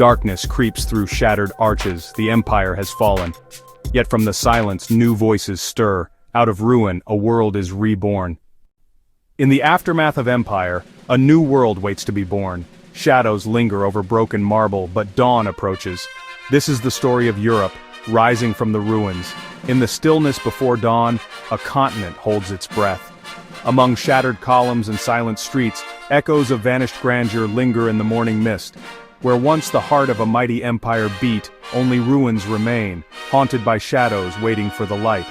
Darkness creeps through shattered arches, the empire has fallen. Yet from the silence new voices stir, out of ruin a world is reborn. In the aftermath of empire, a new world waits to be born. Shadows linger over broken marble, but dawn approaches. This is the story of Europe, rising from the ruins. In the stillness before dawn, a continent holds its breath. Among shattered columns and silent streets, echoes of vanished grandeur linger in the morning mist. Where once the heart of a mighty empire beat, only ruins remain, haunted by shadows waiting for the light.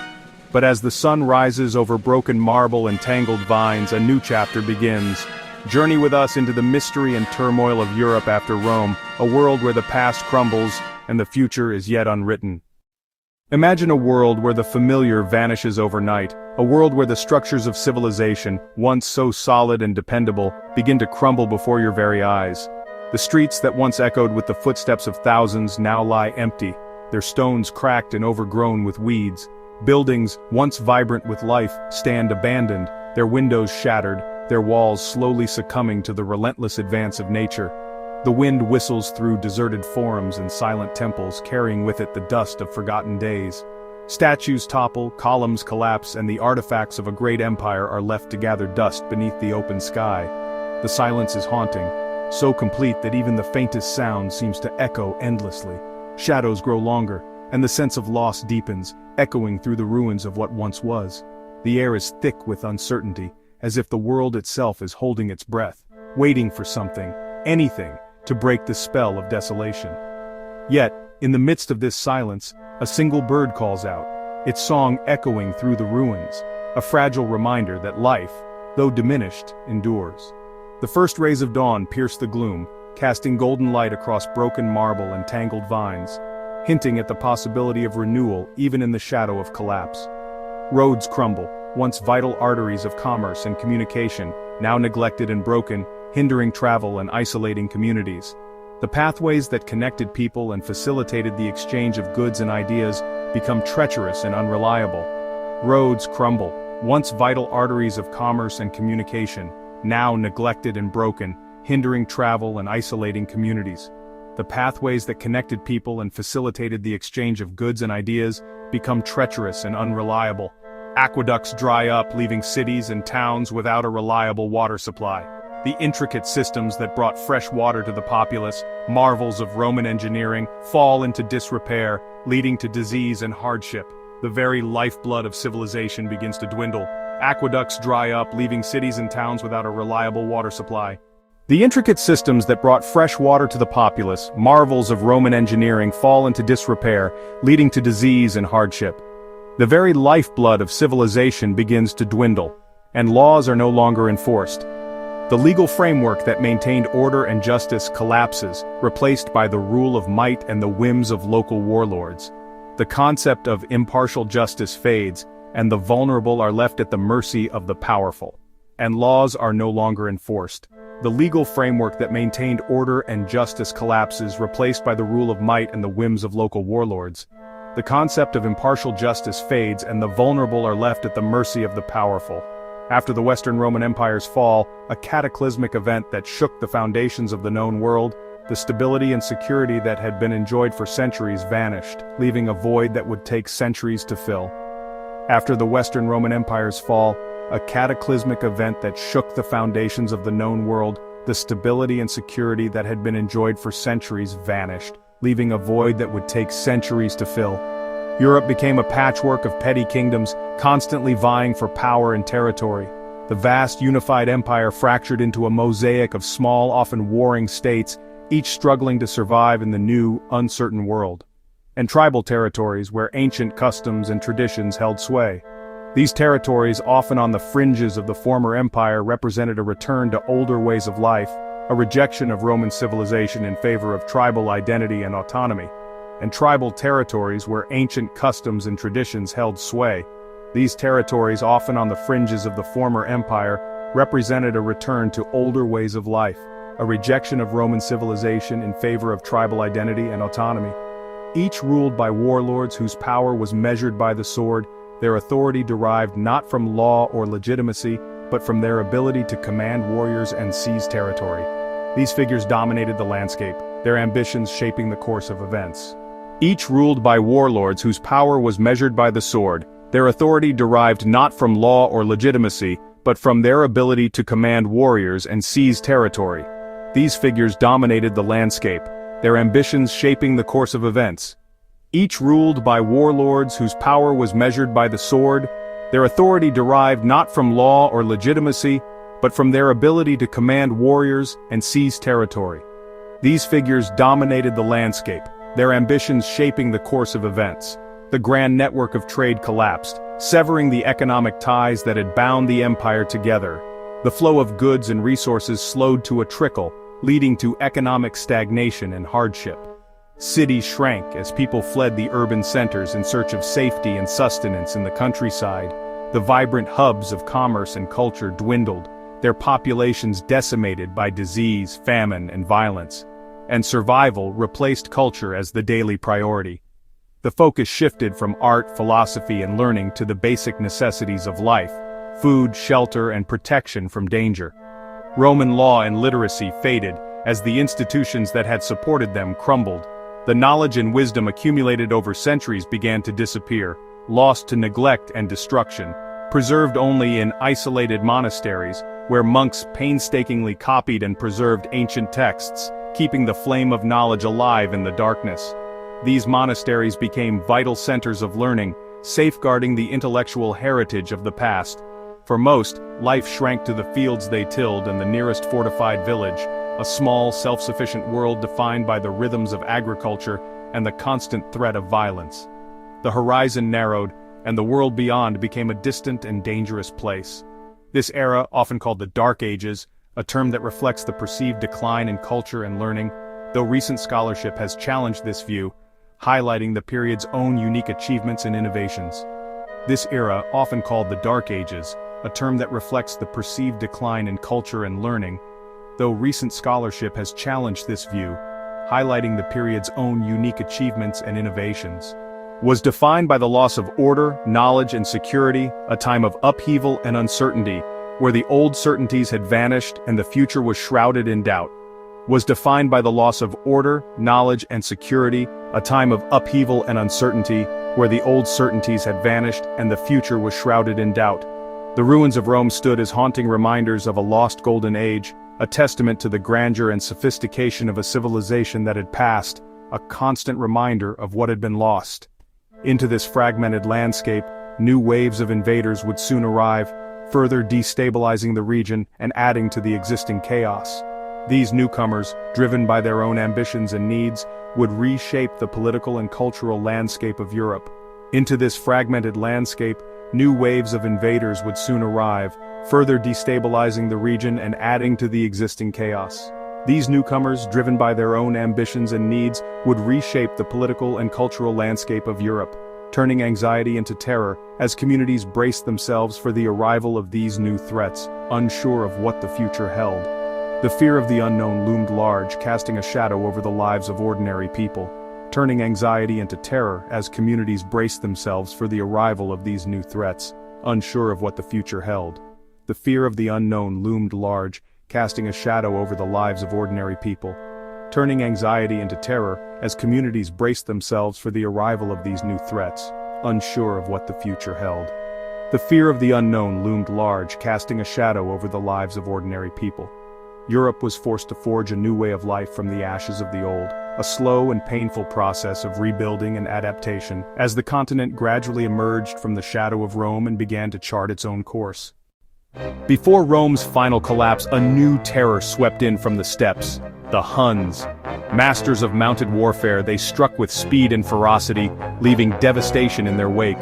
But as the sun rises over broken marble and tangled vines, a new chapter begins. Journey with us into the mystery and turmoil of Europe after Rome, a world where the past crumbles and the future is yet unwritten. Imagine a world where the familiar vanishes overnight, a world where the structures of civilization, once so solid and dependable, begin to crumble before your very eyes. The streets that once echoed with the footsteps of thousands now lie empty, their stones cracked and overgrown with weeds. Buildings, once vibrant with life, stand abandoned, their windows shattered, their walls slowly succumbing to the relentless advance of nature. The wind whistles through deserted forums and silent temples, carrying with it the dust of forgotten days. Statues topple, columns collapse, and the artifacts of a great empire are left to gather dust beneath the open sky. The silence is haunting, so complete that even the faintest sound seems to echo endlessly. Shadows grow longer, and the sense of loss deepens, echoing through the ruins of what once was. The air is thick with uncertainty, as if the world itself is holding its breath, waiting for something, anything, to break the spell of desolation. Yet, in the midst of this silence, a single bird calls out, its song echoing through the ruins, a fragile reminder that life, though diminished, endures. The first rays of dawn pierce the gloom, casting golden light across broken marble and tangled vines, hinting at the possibility of renewal even in the shadow of collapse. Roads crumble, once vital arteries of commerce and communication, now neglected and broken, hindering travel and isolating communities. The pathways that connected people and facilitated the exchange of goods and ideas become treacherous and unreliable. Roads crumble, once vital arteries of commerce and communication, now neglected and broken, hindering travel and isolating communities. The pathways that connected people and facilitated the exchange of goods and ideas become treacherous and unreliable. Aqueducts dry up, leaving cities and towns without a reliable water supply. The intricate systems that brought fresh water to the populace, marvels of Roman engineering, fall into disrepair, leading to disease and hardship. The very lifeblood of civilization begins to dwindle. Aqueducts dry up, leaving cities and towns without a reliable water supply. The intricate systems that brought fresh water to the populace, marvels of Roman engineering, fall into disrepair, leading to disease and hardship. The very lifeblood of civilization begins to dwindle, and laws are no longer enforced. The legal framework that maintained order and justice collapses, replaced by the rule of might and the whims of local warlords. The concept of impartial justice fades, and the vulnerable are left at the mercy of the powerful. And laws are no longer enforced. The legal framework that maintained order and justice collapses, replaced by the rule of might and the whims of local warlords. The concept of impartial justice fades, and the vulnerable are left at the mercy of the powerful. After the Western Roman Empire's fall, a cataclysmic event that shook the foundations of the known world, the stability and security that had been enjoyed for centuries vanished, leaving a void that would take centuries to fill. After the Western Roman Empire's fall, a cataclysmic event that shook the foundations of the known world, the stability and security that had been enjoyed for centuries vanished, leaving a void that would take centuries to fill. Europe became a patchwork of petty kingdoms, constantly vying for power and territory. The vast unified empire fractured into a mosaic of small, often warring states, each struggling to survive in the new, uncertain world. And tribal territories where ancient customs and traditions held sway. These territories, often on the fringes of the former empire, represented a return to older ways of life, a rejection of Roman civilization in favor of tribal identity and autonomy. And tribal territories where ancient customs and traditions held sway. These territories, often on the fringes of the former empire, represented a return to older ways of life, a rejection of Roman civilization in favor of tribal identity and autonomy. Each ruled by warlords whose power was measured by the sword, their authority derived not from law or legitimacy, but from their ability to command warriors and seize territory. These figures dominated the landscape, their ambitions shaping the course of events. Each ruled by warlords whose power was measured by the sword, their authority derived not from law or legitimacy, but from their ability to command warriors and seize territory. These figures dominated the landscape, their ambitions shaping the course of events. Each ruled by warlords whose power was measured by the sword, their authority derived not from law or legitimacy, but from their ability to command warriors and seize territory. These figures dominated the landscape, their ambitions shaping the course of events. The grand network of trade collapsed, severing the economic ties that had bound the empire together. The flow of goods and resources slowed to a trickle, leading to economic stagnation and hardship. Cities shrank as people fled the urban centers in search of safety and sustenance in the countryside. The vibrant hubs of commerce and culture dwindled, their populations decimated by disease, famine, and violence. And survival replaced culture as the daily priority. The focus shifted from art, philosophy, and learning to the basic necessities of life: food, shelter, and protection from danger. Roman law and literacy faded as the institutions that had supported them crumbled. The knowledge and wisdom accumulated over centuries began to disappear, lost to neglect and destruction, preserved only in isolated monasteries, where monks painstakingly copied and preserved ancient texts, keeping the flame of knowledge alive in the darkness. These monasteries became vital centers of learning, safeguarding the intellectual heritage of the past. For most, life shrank to the fields they tilled and the nearest fortified village, a small, self-sufficient world defined by the rhythms of agriculture and the constant threat of violence. The horizon narrowed, and the world beyond became a distant and dangerous place. This era, often called the Dark Ages, a term that reflects the perceived decline in culture and learning, though recent scholarship has challenged this view, highlighting the period's own unique achievements and innovations. This era, often called the Dark Ages, a term that reflects the perceived decline in culture and learning, though recent scholarship has challenged this view, highlighting the period's own unique achievements and innovations, was defined by the loss of order, knowledge, and security, a time of upheaval and uncertainty, where the old certainties had vanished and the future was shrouded in doubt. Was defined by the loss of order, knowledge, and security, a time of upheaval and uncertainty, where the old certainties had vanished and the future was shrouded in doubt. The ruins of Rome stood as haunting reminders of a lost golden age, a testament to the grandeur and sophistication of a civilization that had passed, a constant reminder of what had been lost. Into this fragmented landscape, new waves of invaders would soon arrive, further destabilizing the region and adding to the existing chaos. These newcomers, driven by their own ambitions and needs, would reshape the political and cultural landscape of Europe. Into this fragmented landscape, new waves of invaders would soon arrive, further destabilizing the region and adding to the existing chaos. These newcomers, driven by their own ambitions and needs, would reshape the political and cultural landscape of Europe, turning anxiety into terror as communities braced themselves for the arrival of these new threats, unsure of what the future held. The fear of the unknown loomed large, casting a shadow over the lives of ordinary people, turning anxiety into terror as communities braced themselves for the arrival of these new threats, unsure of what the future held. The fear of the unknown loomed large, casting a shadow over the lives of ordinary people, turning anxiety into terror as communities braced themselves for the arrival of these new threats, unsure of what the future held. The fear of the unknown loomed large, casting a shadow over the lives of ordinary people. Europe was forced to forge a new way of life from the ashes of the old, a slow and painful process of rebuilding and adaptation, as the continent gradually emerged from the shadow of Rome and began to chart its own course. Before Rome's final collapse, a new terror swept in from the steppes: the Huns. Masters of mounted warfare, they struck with speed and ferocity, leaving devastation in their wake.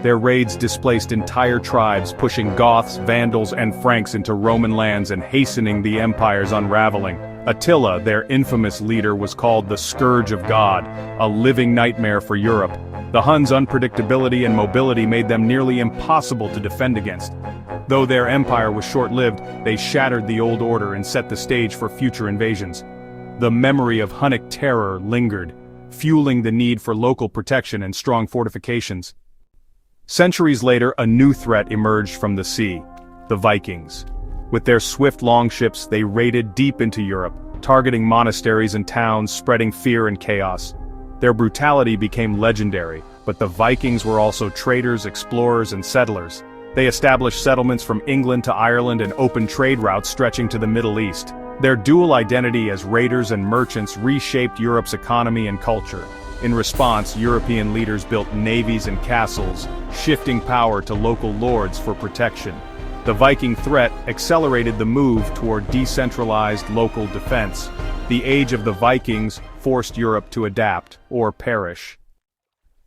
Their raids displaced entire tribes, pushing Goths, Vandals, and Franks into Roman lands and hastening the empire's unraveling. Attila, their infamous leader, was called the Scourge of God, a living nightmare for Europe. The Huns' unpredictability and mobility made them nearly impossible to defend against. Though their empire was short-lived, they shattered the old order and set the stage for future invasions. The memory of Hunnic terror lingered, fueling the need for local protection and strong fortifications. Centuries later, a new threat emerged from the sea: the Vikings. With their swift longships, they raided deep into Europe, targeting monasteries and towns, spreading fear and chaos. Their brutality became legendary, but the Vikings were also traders, explorers, and settlers. They established settlements from England to Ireland and opened trade routes stretching to the Middle East. Their dual identity as raiders and merchants reshaped Europe's economy and culture. In response, European leaders built navies and castles, shifting power to local lords for protection. The Viking threat accelerated the move toward decentralized local defense. The age of the Vikings forced Europe to adapt, or perish.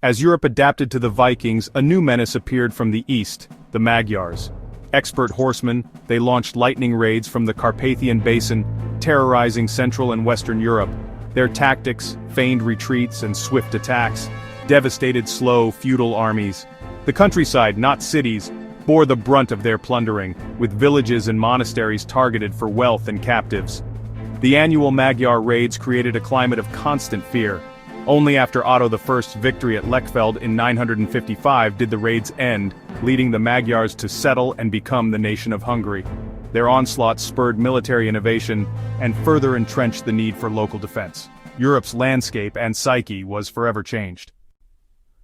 As Europe adapted to the Vikings, a new menace appeared from the east, the Magyars. Expert horsemen, they launched lightning raids from the Carpathian Basin, terrorizing Central and Western Europe. Their tactics, feigned retreats and swift attacks, devastated slow, feudal armies. The countryside, not cities, bore the brunt of their plundering, with villages and monasteries targeted for wealth and captives. The annual Magyar raids created a climate of constant fear. Only after Otto I's victory at Lechfeld in 955 did the raids end, leading the Magyars to settle and become the nation of Hungary. Their onslaught spurred military innovation and further entrenched the need for local defense. Europe's landscape and psyche was forever changed.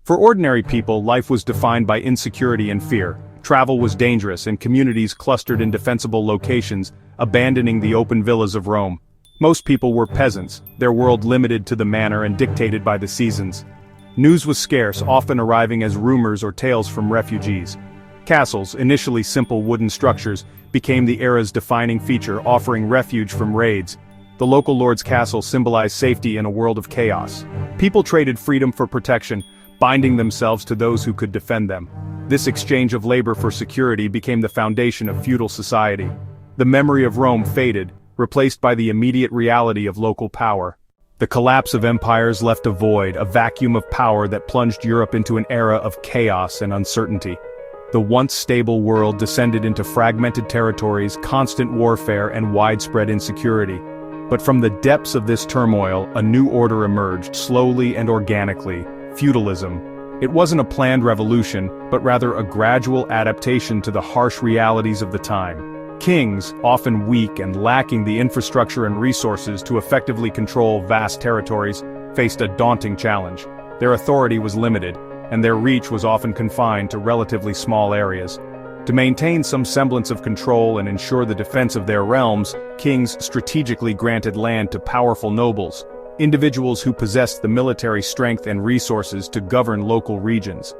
For ordinary people, life was defined by insecurity and fear. Travel was dangerous and communities clustered in defensible locations, abandoning the open villas of Rome. Most people were peasants, their world limited to the manor and dictated by the seasons. News was scarce, often arriving as rumors or tales from refugees. Castles, initially simple wooden structures, became the era's defining feature, offering refuge from raids. The local lord's castle symbolized safety in a world of chaos. People traded freedom for protection, binding themselves to those who could defend them. This exchange of labor for security became the foundation of feudal society. The memory of Rome faded, replaced by the immediate reality of local power. The collapse of empires left a void, a vacuum of power that plunged Europe into an era of chaos and uncertainty. The once stable world descended into fragmented territories, constant warfare, and widespread insecurity. But from the depths of this turmoil, a new order emerged, slowly and organically: feudalism. It wasn't a planned revolution, but rather a gradual adaptation to the harsh realities of the time. Kings, often weak and lacking the infrastructure and resources to effectively control vast territories, faced a daunting challenge. Their authority was limited, and their reach was often confined to relatively small areas. To maintain some semblance of control and ensure the defense of their realms, kings strategically granted land to powerful nobles, individuals who possessed the military strength and resources to govern local regions.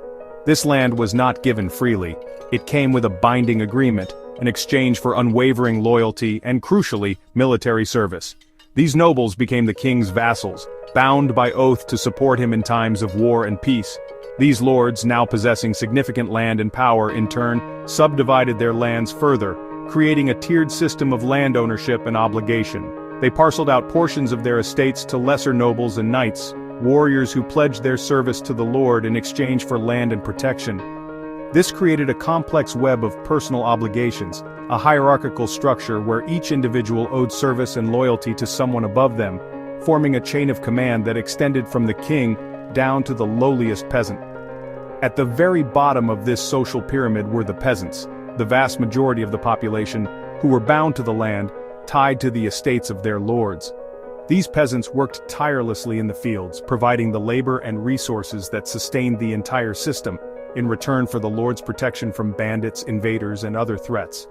This land was not given freely. It came with a binding agreement, in exchange for unwavering loyalty and, crucially, military service. These nobles became the king's vassals, bound by oath to support him in times of war and peace. These lords, now possessing significant land and power, in turn, subdivided their lands further, creating a tiered system of land ownership and obligation. They parceled out portions of their estates to lesser nobles and knights, warriors who pledged their service to the lord in exchange for land and protection. This created a complex web of personal obligations, a hierarchical structure where each individual owed service and loyalty to someone above them, forming a chain of command that extended from the king down to the lowliest peasant. At the very bottom of this social pyramid were the peasants, the vast majority of the population, who were bound to the land, tied to the estates of their lords. These peasants worked tirelessly in the fields, providing the labor and resources that sustained the entire system, in return for the lord's protection from bandits, invaders, and other threats.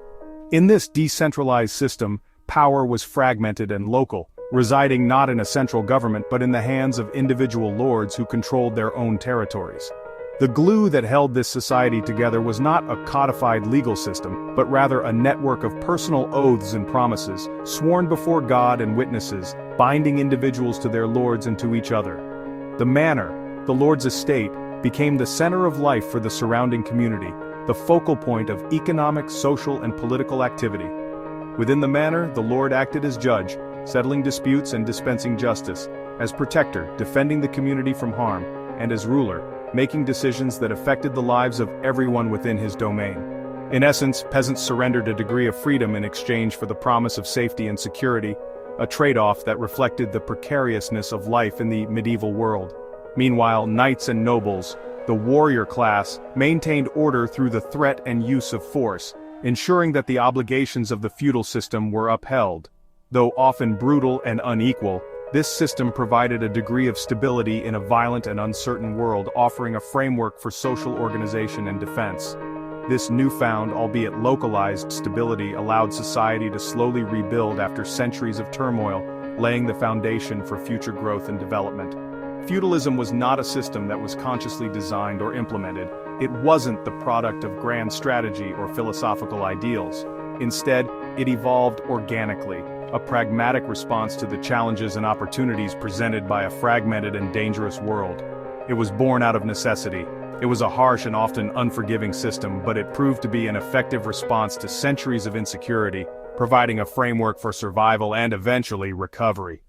In this decentralized system, power was fragmented and local, residing not in a central government but in the hands of individual lords who controlled their own territories. The glue that held this society together was not a codified legal system, but rather a network of personal oaths and promises, sworn before God and witnesses, binding individuals to their lords and to each other. The manor, the lord's estate, became the center of life for the surrounding community, the focal point of economic, social, and political activity. Within the manor, the lord acted as judge, settling disputes and dispensing justice, as protector, defending the community from harm, and as ruler, making decisions that affected the lives of everyone within his domain. In essence, peasants surrendered a degree of freedom in exchange for the promise of safety and security, a trade-off that reflected the precariousness of life in the medieval world. Meanwhile, knights and nobles, the warrior class, maintained order through the threat and use of force, ensuring that the obligations of the feudal system were upheld. Though often brutal and unequal, this system provided a degree of stability in a violent and uncertain world, offering a framework for social organization and defense. This newfound, albeit localized, stability allowed society to slowly rebuild after centuries of turmoil, laying the foundation for future growth and development. Feudalism was not a system that was consciously designed or implemented. It wasn't the product of grand strategy or philosophical ideals. Instead, it evolved organically, a pragmatic response to the challenges and opportunities presented by a fragmented and dangerous world. It was born out of necessity. It was a harsh and often unforgiving system, but it proved to be an effective response to centuries of insecurity, providing a framework for survival and eventually recovery.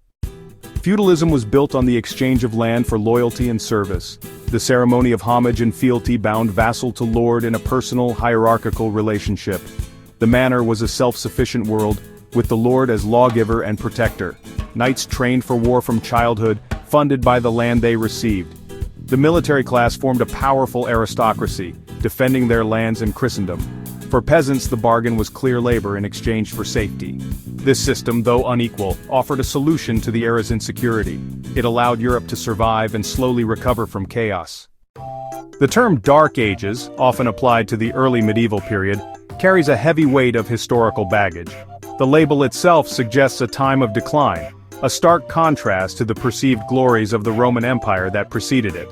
Feudalism was built on the exchange of land for loyalty and service. The ceremony of homage and fealty bound vassal to lord in a personal, hierarchical relationship. The manor was a self-sufficient world, with the lord as lawgiver and protector. Knights trained for war from childhood, funded by the land they received. The military class formed a powerful aristocracy, defending their lands and Christendom. For peasants, the bargain was clear labor in exchange for safety. This system, though unequal, offered a solution to the era's insecurity. It allowed Europe to survive and slowly recover from chaos. The term Dark Ages, often applied to the early medieval period, carries a heavy weight of historical baggage. The label itself suggests a time of decline, a stark contrast to the perceived glories of the Roman Empire that preceded it.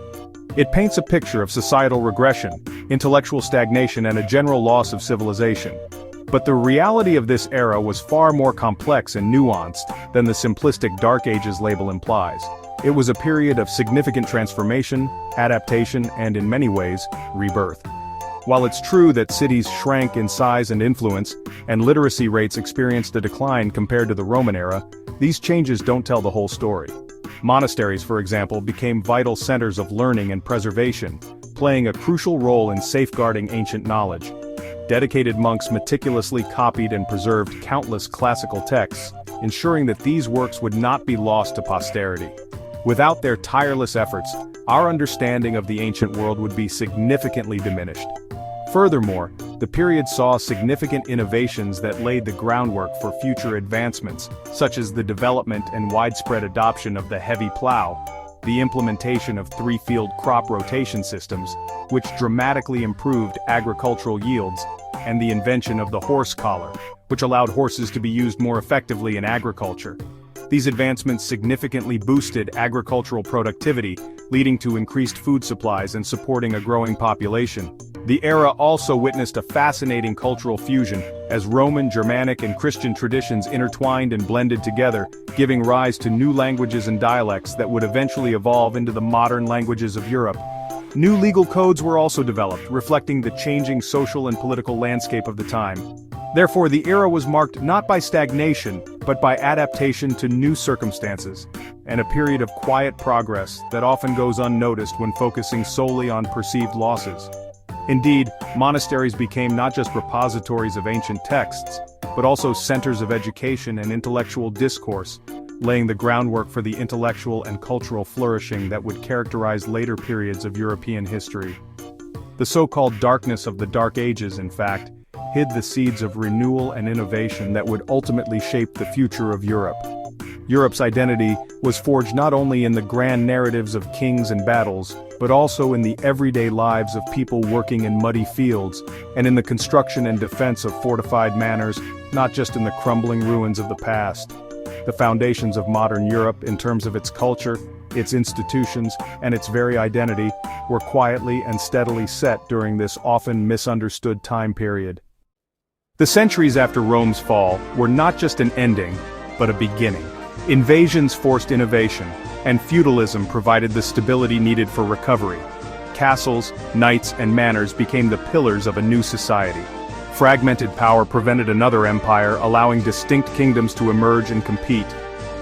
It paints a picture of societal regression, intellectual stagnation, and a general loss of civilization. But the reality of this era was far more complex and nuanced than the simplistic Dark Ages label implies. It was a period of significant transformation, adaptation, and in many ways, rebirth. While it's true that cities shrank in size and influence, and literacy rates experienced a decline compared to the Roman era, these changes don't tell the whole story. Monasteries, for example, became vital centers of learning and preservation, playing a crucial role in safeguarding ancient knowledge. Dedicated monks meticulously copied and preserved countless classical texts, ensuring that these works would not be lost to posterity. Without their tireless efforts, our understanding of the ancient world would be significantly diminished. Furthermore, the period saw significant innovations that laid the groundwork for future advancements, such as the development and widespread adoption of the heavy plow, the implementation of three-field crop rotation systems, which dramatically improved agricultural yields, and the invention of the horse collar, which allowed horses to be used more effectively in agriculture. These advancements significantly boosted agricultural productivity, leading to increased food supplies and supporting a growing population. The era also witnessed a fascinating cultural fusion, as Roman, Germanic, and Christian traditions intertwined and blended together, giving rise to new languages and dialects that would eventually evolve into the modern languages of Europe. New legal codes were also developed, reflecting the changing social and political landscape of the time. Therefore, the era was marked not by stagnation, but by adaptation to new circumstances, and a period of quiet progress that often goes unnoticed when focusing solely on perceived losses. Indeed, monasteries became not just repositories of ancient texts, but also centers of education and intellectual discourse, laying the groundwork for the intellectual and cultural flourishing that would characterize later periods of European history. The so-called darkness of the Dark Ages, in fact, hid the seeds of renewal and innovation that would ultimately shape the future of Europe. Europe's identity was forged not only in the grand narratives of kings and battles, but also in the everyday lives of people working in muddy fields, and in the construction and defense of fortified manors, not just in the crumbling ruins of the past. The foundations of modern Europe, in terms of its culture, its institutions, and its very identity, were quietly and steadily set during this often misunderstood time period. The centuries after Rome's fall were not just an ending, but a beginning. Invasions forced innovation, and feudalism provided the stability needed for recovery. Castles, knights, and manors became the pillars of a new society. Fragmented power prevented another empire, allowing distinct kingdoms to emerge and compete.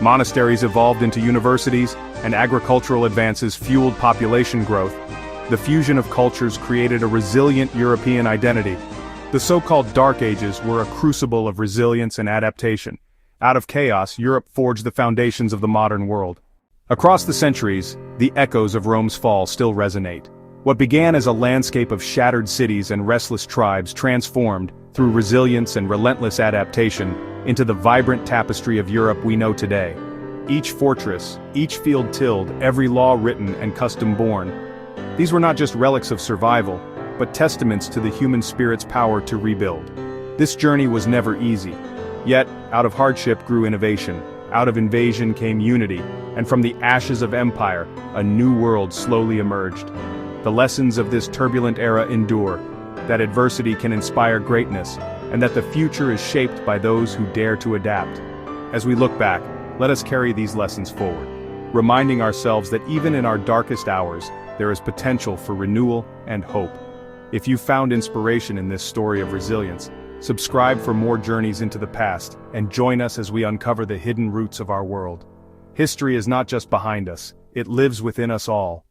Monasteries evolved into universities, and agricultural advances fueled population growth. The fusion of cultures created a resilient European identity. The so-called Dark Ages were a crucible of resilience and adaptation. Out of chaos, Europe forged the foundations of the modern world. Across the centuries, the echoes of Rome's fall still resonate. What began as a landscape of shattered cities and restless tribes transformed, through resilience and relentless adaptation, into the vibrant tapestry of Europe we know today. Each fortress, each field tilled, every law written and custom born. These were not just relics of survival, but testaments to the human spirit's power to rebuild. This journey was never easy. Yet, out of hardship grew innovation, out of invasion came unity, and from the ashes of empire, a new world slowly emerged. The lessons of this turbulent era endure, that adversity can inspire greatness, and that the future is shaped by those who dare to adapt. As we look back, let us carry these lessons forward, reminding ourselves that even in our darkest hours, there is potential for renewal and hope. If you found inspiration in this story of resilience, subscribe for more journeys into the past, and join us as we uncover the hidden roots of our world. History is not just behind us, it lives within us all.